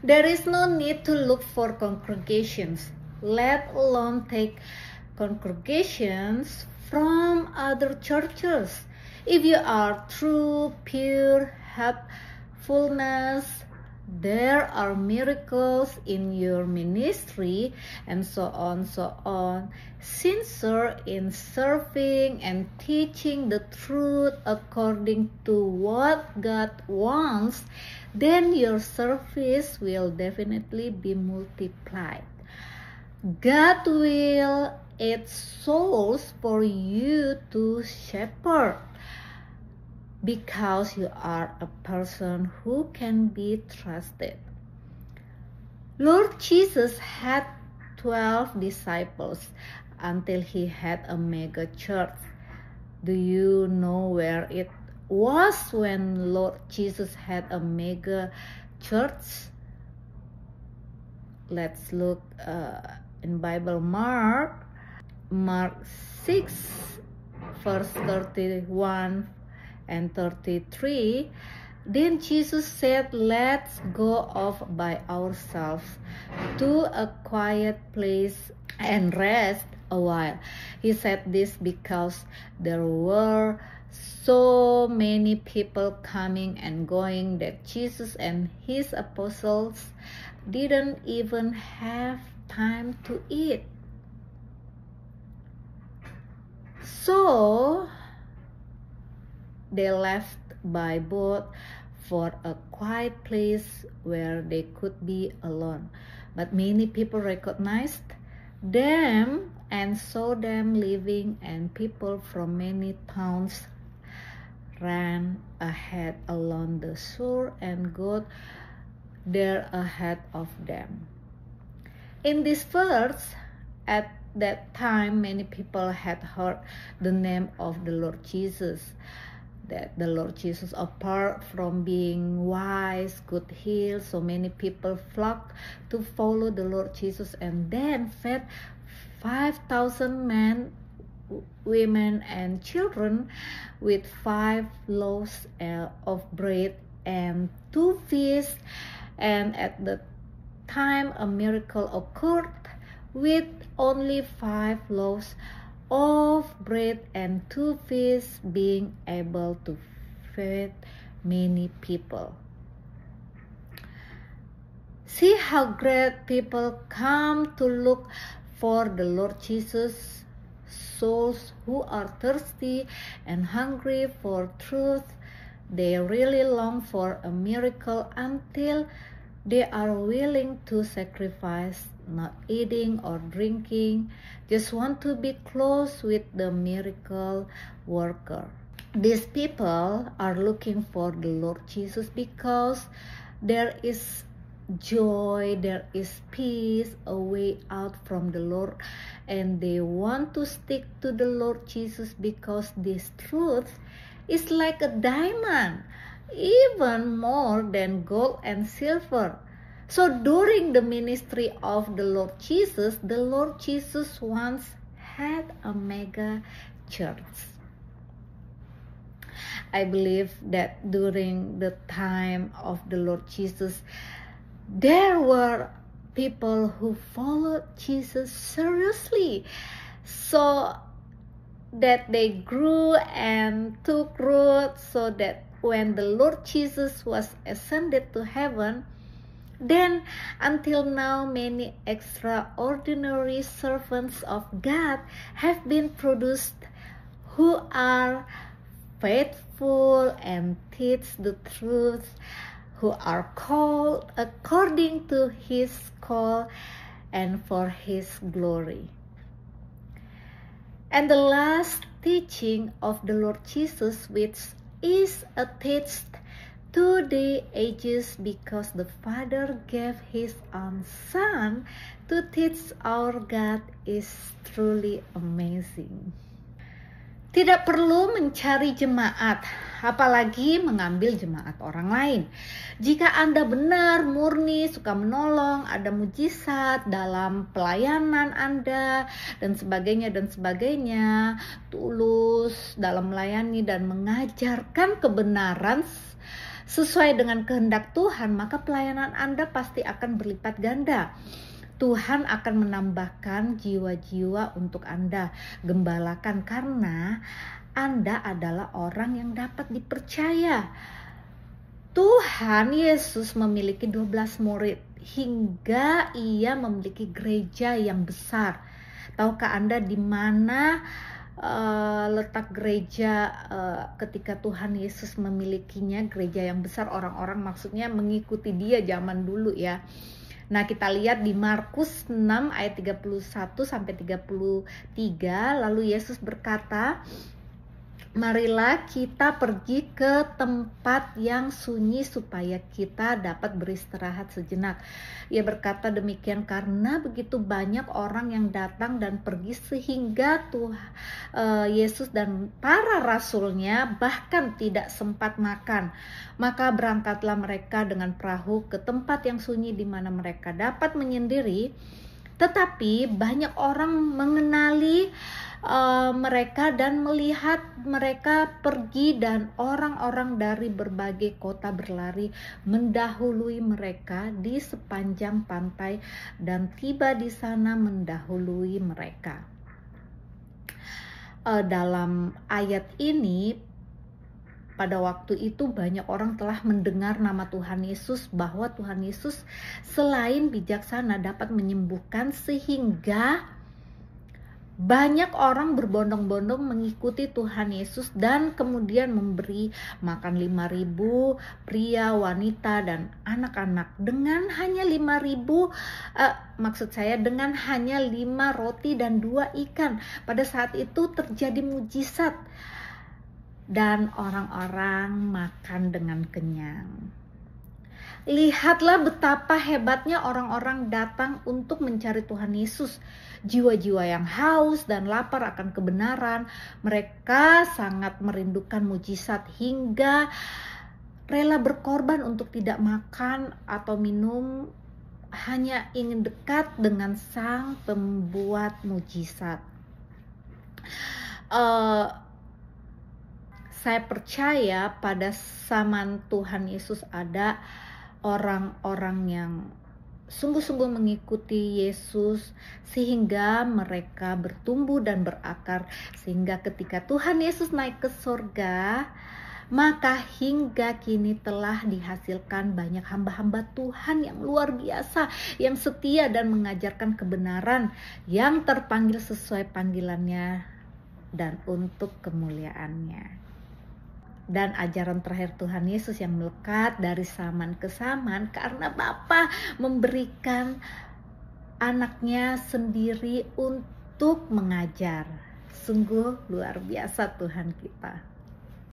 There is no need to look for congregations, let alone take congregations from other churches. If you are true, pure, helpfulness, there are miracles in your ministry, and so on, sincere in serving and teaching the truth according to what God wants, then your service will definitely be multiplied. God will add souls for you to shepherd, because you are a person who can be trusted. Lord Jesus had 12 disciples until he had a mega church. Do you know where it was when Lord Jesus had a mega church? Let's look in Bible Mark 6 verse 31 and 33. Then Jesus said, "Let's go off by ourselves to a quiet place and rest a while." He said this because there were so many people coming and going that Jesus and his apostles didn't even have time to eat. So they left by boat for a quiet place where they could be alone. But many people recognized them and saw them leaving, and people from many towns ran ahead along the shore and got there ahead of them. In this verse, at that time, many people had heard the name of the Lord Jesus. That the Lord Jesus, apart from being wise, could heal, so many people flocked to follow the Lord Jesus, and then fed 5,000 men, women, and children with 5 loaves of bread and 2 fish. And at the time a miracle occurred with only 5 loaves of bread and 2 fish being able to feed many people. See how great people come to look for the Lord Jesus, souls who are thirsty and hungry for truth. They really long for a miracle until they are willing to sacrifice not eating or drinking, just want to be close with the miracle worker. These people are looking for the Lord Jesus because there is joy, there is peace, a way out from the Lord, and they want to stick to the Lord Jesus because this truth is like a diamond, even more than gold and silver. So during the ministry of the Lord Jesus once had a mega church. I believe that during the time of the Lord Jesus, there were people who followed Jesus seriously, so that they grew and took root, so that when the Lord Jesus was ascended to heaven, then until now many extraordinary servants of God have been produced who are faithful and teach the truth, who are called according to his call and for his glory. And the last teaching of the Lord Jesus, which is attached to the ages because the Father gave his own Son to teach our God, is truly amazing. Tidak perlu mencari jemaat, apalagi mengambil jemaat orang lain. Jika Anda benar, murni, suka menolong, ada mujizat dalam pelayanan Anda, dan sebagainya, tulus dalam melayani dan mengajarkan kebenaran sesuai dengan kehendak Tuhan, maka pelayanan Anda pasti akan berlipat ganda. Tuhan akan menambahkan jiwa-jiwa untuk Anda gembalakan, karena Anda adalah orang yang dapat dipercaya. Tuhan Yesus memiliki 12 murid hingga ia memiliki gereja yang besar. Tahukah Anda di mana letak gereja ketika Tuhan Yesus memilikinya, gereja yang besar? Orang-orang maksudnya mengikuti dia zaman dulu ya. Nah, kita lihat di Markus 6 ayat 31 sampai 33, lalu Yesus berkata, marilah kita pergi ke tempat yang sunyi supaya kita dapat beristirahat sejenak. Ia berkata demikian karena begitu banyak orang yang datang dan pergi sehingga Yesus dan para rasulnya bahkan tidak sempat makan. Maka berangkatlah mereka dengan perahu ke tempat yang sunyi di mana mereka dapat menyendiri. Tetapi banyak orang mengenali mereka dan melihat mereka pergi, dan orang-orang dari berbagai kota berlari mendahului mereka di sepanjang pantai dan tiba di sana mendahului mereka. Dalam ayat ini, pada waktu itu banyak orang telah mendengar nama Tuhan Yesus, bahwa Tuhan Yesus selain bijaksana dapat menyembuhkan, sehingga banyak orang berbondong-bondong mengikuti Tuhan Yesus dan kemudian memberi makan 5.000 pria, wanita, dan anak-anak dengan hanya 5.000, dengan hanya 5 roti dan 2 ikan. Pada saat itu terjadi mujizat dan orang-orang makan dengan kenyang. Lihatlah betapa hebatnya orang-orang datang untuk mencari Tuhan Yesus. Jiwa-jiwa yang haus dan lapar akan kebenaran, mereka sangat merindukan mujizat hingga rela berkorban untuk tidak makan atau minum, hanya ingin dekat dengan Sang Pembuat mujizat. Saya percaya pada zaman Tuhan Yesus ada orang-orang yang sungguh-sungguh mengikuti Yesus sehingga mereka bertumbuh dan berakar, sehingga ketika Tuhan Yesus naik ke surga, maka hingga kini telah dihasilkan banyak hamba-hamba Tuhan yang luar biasa, yang setia dan mengajarkan kebenaran, yang terpanggil sesuai panggilannya dan untuk kemuliaannya. Dan ajaran terakhir Tuhan Yesus yang melekat dari zaman ke zaman, karena Bapa memberikan anaknya sendiri untuk mengajar. Sungguh luar biasa Tuhan kita.